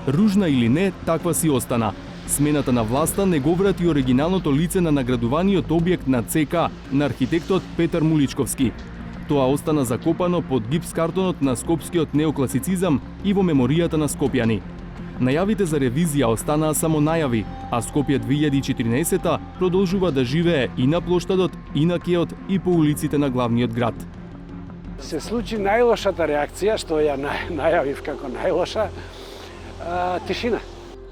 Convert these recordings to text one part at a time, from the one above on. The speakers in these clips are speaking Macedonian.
Ружна или не, таква си остана. Смената на власта не го врати оригиналното лице на наградуваниот објект на ЦК, на архитектот Петар Муличковски. Тоа остана закопано под гипс картонот на скопскиот неокласицизам и во меморијата на скопјани. Најавите за ревизија останаа само најави, а Скопје 2014 продолжува да живее и на плоштадот, и на кеот, и по улиците на главниот град. Се случи најлошата реакција, што ја најавив како најлоша, тишина.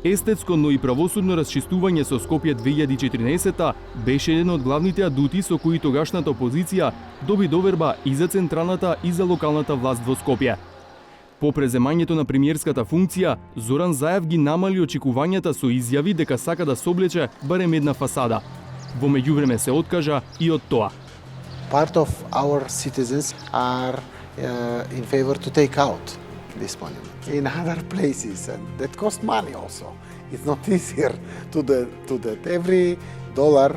Естетско, но и правосудно расчистување со Скопје 2014 беше еден од главните адути со кои тогашната опозиција доби доверба и за централната и за локалната власт во Скопје. По преземањето на премиерската функција, Зоран Заев ги намали очекувањата со изјави дека сака да соблече барем една фасада. Во меѓувреме се откажа и од тоа. Part of our citizens are in favor to take out this monument in other places, and that cost money also. It's not easier to that. Every dollar,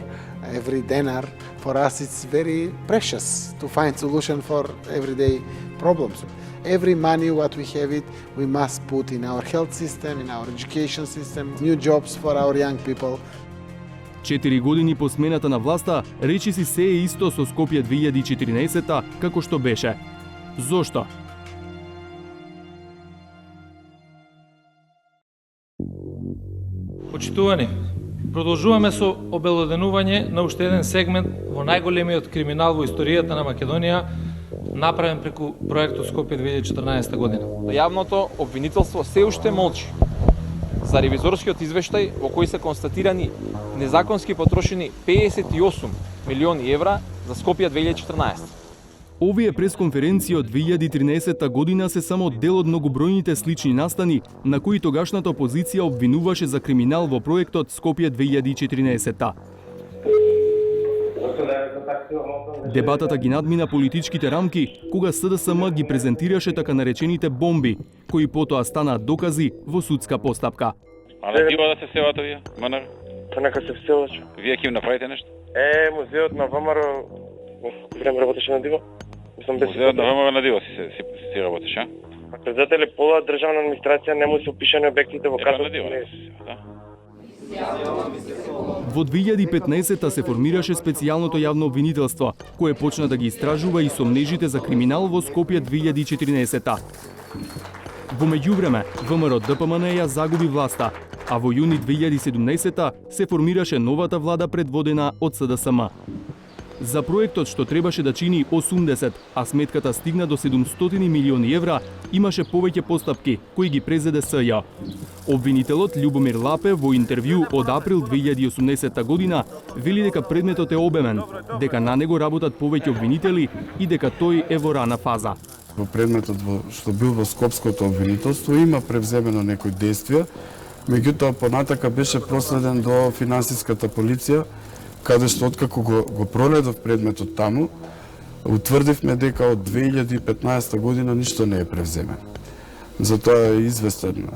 every dinar, for us it's very precious to find solution for everyday problems. Every money what we have it, we must put in our health system, in our education system, new jobs for our young people. 4 години по смената на власта, речиси се е исто со Скопје 2014 како што беше. Зошто? Почитувани, продолжуваме со обелоденување на уште еден сегмент во најголемиот криминал во историјата на Македонија, направен преку проектот Скопје 2014 година. Јавното обвинителство се уште молчи за ревизорскиот извештај во кој се констатирани незаконски потрошени 58 милиони евра за Скопје 2014. Овие пресконференции од 2013 година се само дел од многобројните слични настани на кои тогашната опозиција обвинуваше за криминал во проектот Скопје 2014. Дебатата ги надмина политичките рамки кога СДСМ ги презентираше така наречените бомби, кои потоа станаа докази во судска постапка. А не бива да се севате вие, МНР? Па нека се вселачу. Вие ќе им направите нешто? Музеот на ВМРО време работеше на диво. Музеот на ВМРО на диво си работиш, а? Председател пола државна администрација не му се опишани објектите во картот. На диво, да. Во 2015 се формираше специјалното јавно обвинителство, кое почна да ги истражува и сомнежите за криминал во Скопје 2014. Во меѓувреме, ВМРО ДПМН ја загуби власта, а во јуни 2017 се формираше новата влада предводена од СДСМ. За проектот што требаше да чини 80, а сметката стигна до 700 милиони евра, имаше повеќе постапки кои ги презеде СЈ. Обвинителот Љубомир Лапе во интервју од април 2018 година вели дека предметот е обемен, дека на него работат повеќе обвинители и дека тој е во рана фаза. Во предметот што бил во Скопското обвинителство има превземено некои действија, меѓутоа понатака беше проследен до финансиската полиција, каде што откако го проледов предметот таму, утврдивме дека од 2015 година ништо не е превземено. Затоа е известен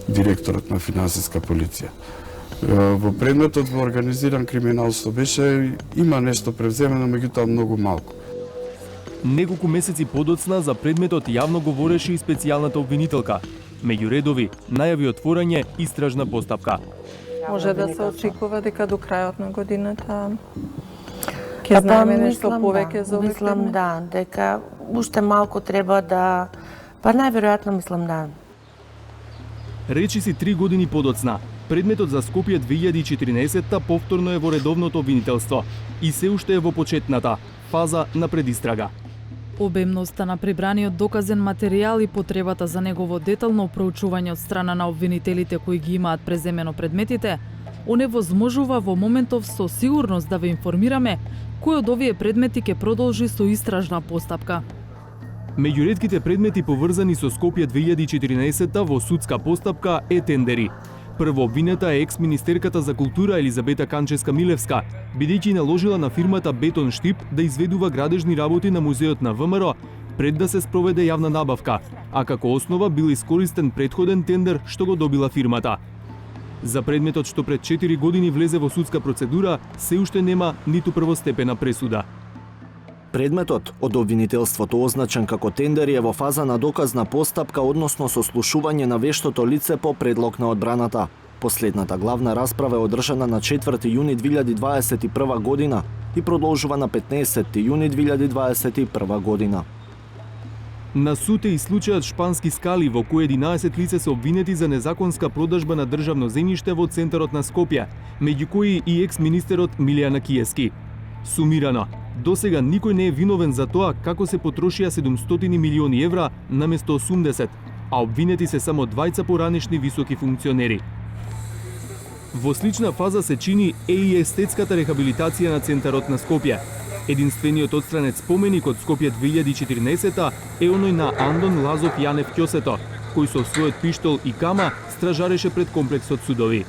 директорот на финансиска полиција. Во предметот во организиран криминал што беше, има нешто превземено, меѓутоа многу малку. Неколку месеци подоцна за предметот јавно говореше и специјалната обвинителка. Меѓу редови, најави отворање истражна постапка. Може да се очекува дека до крајот на годината ќе знаеме нешто повеќе за овој предмет? Мислам да, дека уште малку треба да... Па најверојатно мислам да. Речиси 3 години подоцна, предметот за Скопје 2014 повторно е во редовното обвинителство и се уште е во почетната фаза на предистрага. Обемноста на прибраниот доказен материјал и потребата за негово детално проучување од страна на обвинителите кои ги имаат преземено предметите, оневозможува во моментов со сигурност да ве информираме кој од овие предмети ќе продолжи со истражна постапка. Меѓу ретките предмети поврзани со Скопје 2014 во судска постапка е тендери. Прво обвинета е екс-министерката за култура Елизабета Канчевска-Милевска, бидејќи наложила на фирмата Бетон Штип да изведува градежни работи на музеот на ВМРО пред да се спроведе јавна набавка, а како основа бил искористен претходен тендер што го добила фирмата. За предметот што пред 4 години влезе во судска процедура, се уште нема ниту првостепена пресуда. Предметот од обвинителството означен како тендер е во фаза на доказна постапка, односно сослушување на вештото лице по предлог на одбраната. Последната главна расправа е одржана на 4 јуни 2021 година и продолжува на 15 јуни 2021 година. На суд е и случајот Шпански скали, во кој 11 лице се обвинети за незаконска продажба на државно земјиште во центарот на Скопје, меѓу кои и екс-министерот Милијана Киевски. Сумирано, досега никој не е виновен за тоа како се потрошија 700 милиони евра наместо 80, а обвинети се само двајца поранешни високи функционери. Во слична фаза се чини и естетската рехабилитација на центарот на Скопје. Единствениот отстранет споменик од Скопје 2014 е оној на Андон Лазов Јанев Ќосето, кој со својот пиштол и кама стражареше пред комплексот судови.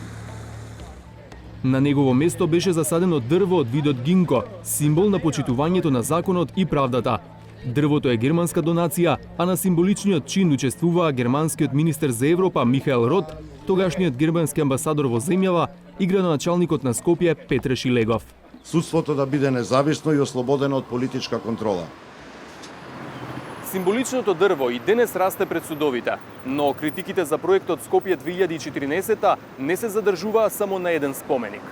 На негово место беше засадено дрво од видот гинко, символ на почитувањето на законот и правдата. Дрвото е германска донација, а на символичниот чин учествуваа германскиот министер за Европа Михаел Рот, тогашниот германски амбасадор во земјава и градоначалникот на Скопје Петре Шилегов. Судството да биде независно и ослободено од политичка контрола. Символичното дрво и денес расте пред судовите, но критиките за проектот Скопје 2014 не се задржуваа само на еден споменик.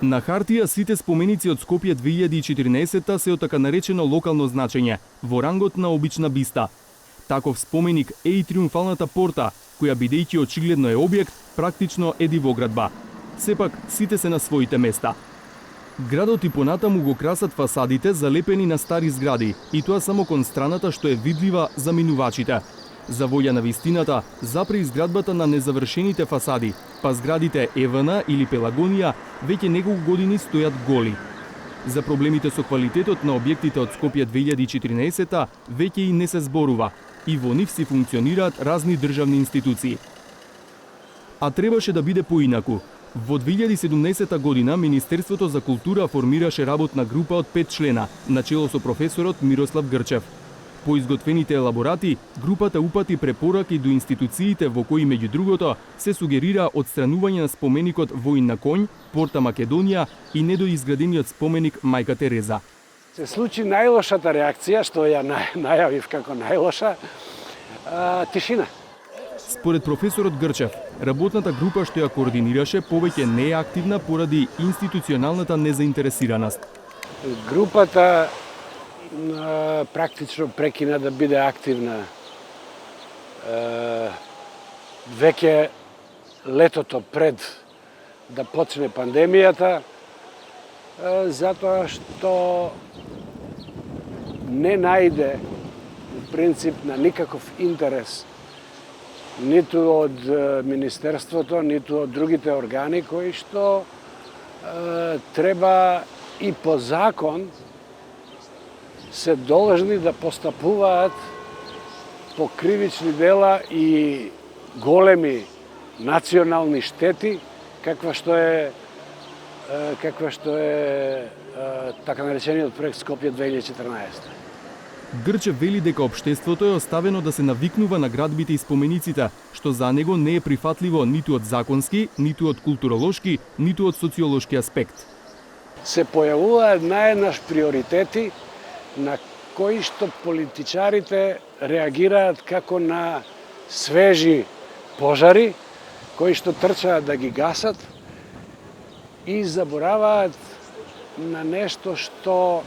На хартија сите споменици од Скопје 2014 се од така наречено локално значење, во рангот на обична биста. Таков споменик е и триумфалната порта, која бидејќи очигледно е објект, практично е дивоградба. Сепак, сите се на своите места. Градот и понатаму го красат фасадите залепени на стари згради, и тоа само кон страната што е видлива за минувачите. За волја на вистината, запре изградбата на незавршените фасади, па зградите Евана или Пелагонија веќе неколку години стојат голи. За проблемите со квалитетот на објектите од Скопје 2014 веќе и не се зборува, и во нив си функционираат разни државни институции. А требаше да биде поинаку. Во 2017 година Министерството за култура формираше работна група од 5 члена, начело со професорот Мирослав Грчев. По изготвените елаборати, групата упати препораки до институциите во кои меѓу другото се сугерира отстранување на споменикот Воин на конј, Порта Македонија и недоизградениот споменик Мајка Тереза. Се случи најлошата реакција, што ја најавив како најлоша, тишина. Според професорот Грчев, работната група што ја координираше повеќе не е активна поради институционалната незаинтересираност. Групата практично прекина да биде активна веќе летото пред да почне пандемијата, затоа што не најде принцип на никаков интерес ниту од Министерството, ниту од другите органи кои што треба и по закон се должни да постапуваат по кривични дела и големи национални штети, каква што е така наречениот проект Скопје 2014. Грчев вели дека општеството е оставено да се навикнува на градбите и спомениците, што за него не е прифатливо ниту од законски, ниту од културолошки, ниту од социолошки аспект. Се појавуваат наеднаш приоритети на кои што политичарите реагираат како на свежи пожари, кои што трчаат да ги гасат и забораваат на нешто што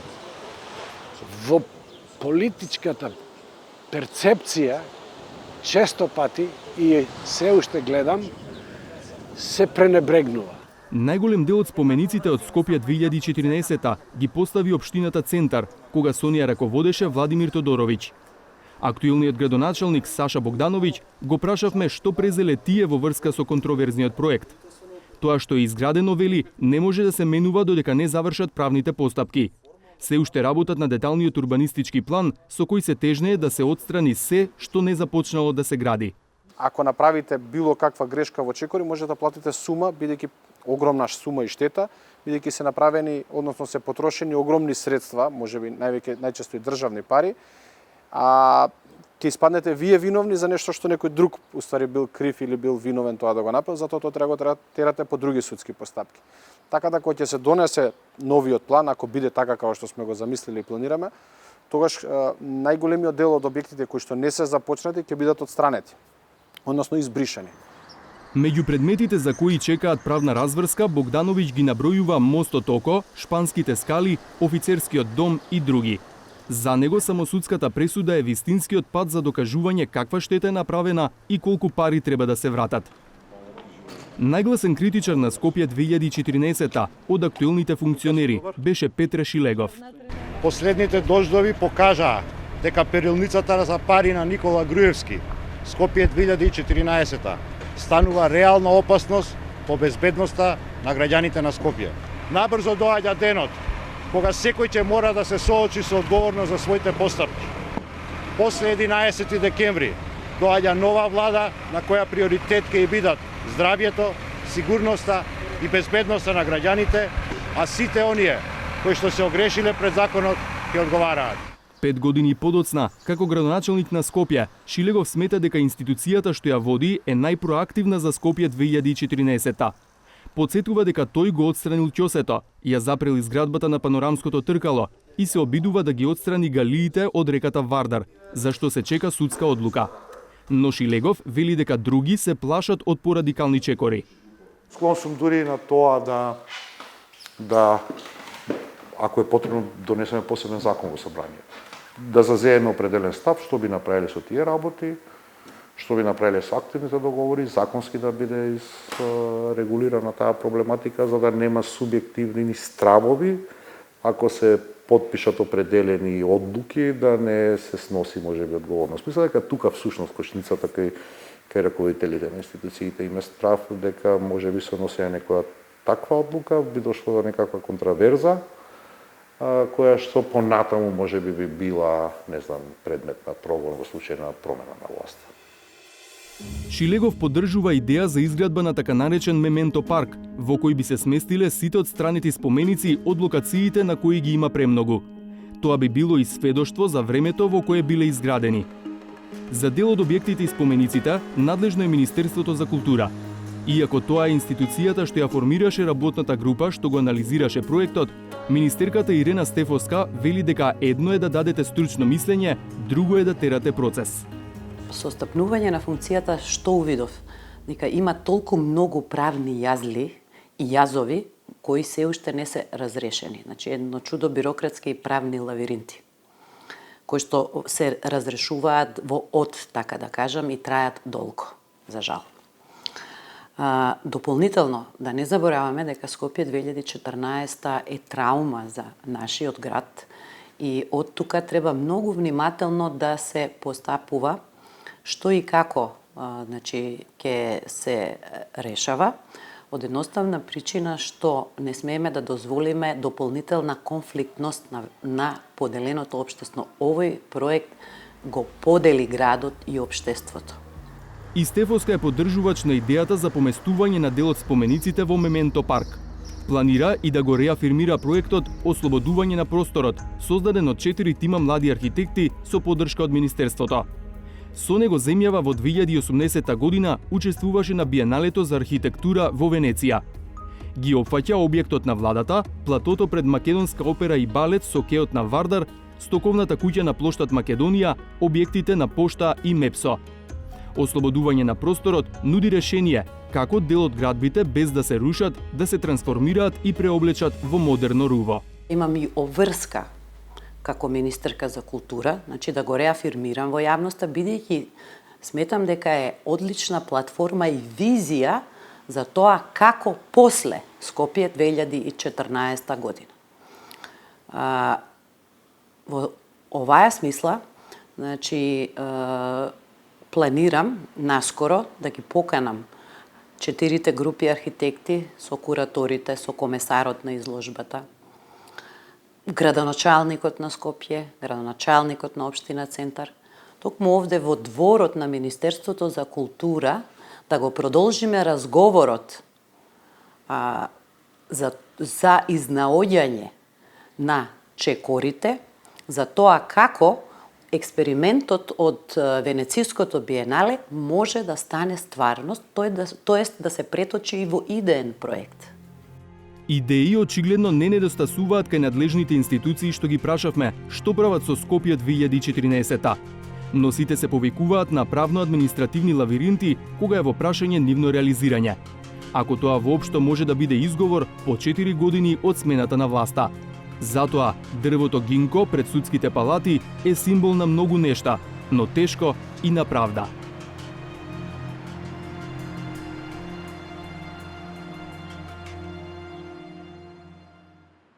во политичката перцепција често пати и се уште гледам се пренебрегнува. Најголем дел од спомениците од Скопје 2014 ги постави општината Центар, кога со неа раководеше Владимир Тодоровиќ. Актуелниот градоначалник Саша Богдановиќ го прашавме што презеле тие во врска со контроверзниот проект. Тоа што е изградено, вели, не може да се менува додека не завршат правните постапки. Се уште работат на деталниот урбанистички план со кој се тежнее да се отстрани се што не започнало да се гради. Ако направите било каква грешка во чекори, може да платите сума, бидејќи огромна сума и штета, бидејќи се направени, односно се потрошени огромни средства, можеби најчесто и државни пари, а ќе испаднете вие виновни за нешто што некој друг уствари бил крив или бил виновен тоа да го направи, затоа тоа треба го терате по други судски постапки. Така да кога ќе се донесе новиот план, ако биде така како што сме го замислили и планираме, тогаш најголемиот дел од објектите кои што не се започнати ќе бидат отстранети, односно избришани. Меѓу предметите за кои чекаат правна разврска, Богдановиќ ги набројува мостот Око, Шпанските скали, Офицерскиот дом и други. За него само судската пресуда е вистинскиот пат за докажување каква штета е направена и колку пари треба да се вратат. Најгласен критичар на Скопје 2014 од актуелните функционери беше Петре Шилегов. Последните дождови покажаа дека перилницата за пари на Никола Груевски, Скопје 2014 станува реална опасност по безбедноста на граѓаните на Скопје. Набрзо доаѓа денот кога секој ќе мора да се соочи со одговорност за своите постапки. После 11 декември доаѓа нова влада на која приоритет ќе бидат здравјето, сигурноста и безбедноста на граѓаните, а сите оние кои што се огрешиле пред законот ќе одговараат. 5 години подоцна, како градоначелник на Скопје, Шилегов смета дека институцијата што ја води е најпроактивна за Скопје 2014. Подсетува дека тој го отстранил ќосето, ја запрел изградбата на панорамското тркало и се обидува да ги отстрани галиите од реката Вардар, за што се чека судска одлука. Но Шилегов вели дека други се плашат од порадикални чекори. Склон сум дури на тоа да ако е потребно донесеме посебен закон во собрание. Да зазееме определен став што би направиле со тие работи, што би направиле со активните договори, законски да биде регулирана таа проблематика за да нема субјективни стравови ако се подпишат определени одлуки да не се сноси можеби одговорност. Мислам дека тука всушност кошницата кај раководителите на институциите има страв дека можеби со носење некоја таква одлука би дошло до некаква контраверза која што понатаму можеби би била, не знам, предмет на прогон во случај на промена на власта. Шилегов поддржува идеја за изградба на така наречен мементо парк, во кој би се сместиле сите отстранети споменици од локациите на кои ги има премногу. Тоа би било и сведоштво за времето во кое биле изградени. За дел од објектите и спомениците надлежно е Министерството за култура. Иако тоа е институцијата што ја формираше работната група што го анализираше проектот, министерката Ирена Стефоска вели дека едно е да дадете стручно мислење, друго е да терате процес. Со стапнување на функцијата што увидов? Дека има толку многу правни јазли и јазови кои се уште не се разрешени. Значи едно чудо бирократски и правни лавиринти кои што се разрешуваат од, така да кажам, и трајат долго, за жал. Дополнително, да не забораваме дека Скопје 2014 е траума за нашиот град и од тука треба многу внимателно да се постапува што и како значи, ќе се решава, од едноставна причина што не смееме да дозволиме дополнителна конфликтност на поделеното општество. Овој проект го подели градот и општеството. И Стефоска е поддржувач на идејата за поместување на дел од спомениците во Мементо парк. Планира и да го реафирмира проектот Ослободување на просторот, создаден од 4 тима млади архитекти со поддршка од Министерството. Со него земјава во 2018 година учествуваше на Биеналето за архитектура во Венеција. Ги опфаќа објектот на владата, платото пред Македонска опера и балет со кеот на Вардар, стоковната куќа на плоштад Македонија, објектите на Пошта и Мепсо. Ослободување на просторот нуди решение како дел од градбите без да се рушат, да се трансформираат и преоблечат во модерно руво. Имам и обврска како министерка за култура, значи да го реафирмирам во јавноста, бидејќи сметам дека е одлична платформа и визија за тоа како после Скопје 2014 година. Во оваа смисла, значи, планирам наскоро да ги поканам 4 групи архитекти со кураторите, со комесарот на изложбата, градоначалникот на Скопје, градоначалникот на општина Центар, токму овде во дворот на Министерството за култура да го продолжиме разговорот за изнаоѓање на чекорите, за тоа како експериментот од Венецијското биенале може да стане стварност, тоест да се преточи и во идеен проект. Идеи очигледно не недостасуваат кај надлежните институции што ги прашавме што прават со Скопје 2014-та. Но сите се повикуваат на правно-административни лавиринти кога е во прашање нивно реализирање. Ако тоа воопшто може да биде изговор по 4 години од смената на власта. Затоа дрвото гинко пред судските палати е символ на многу нешта, но тешко и на правда.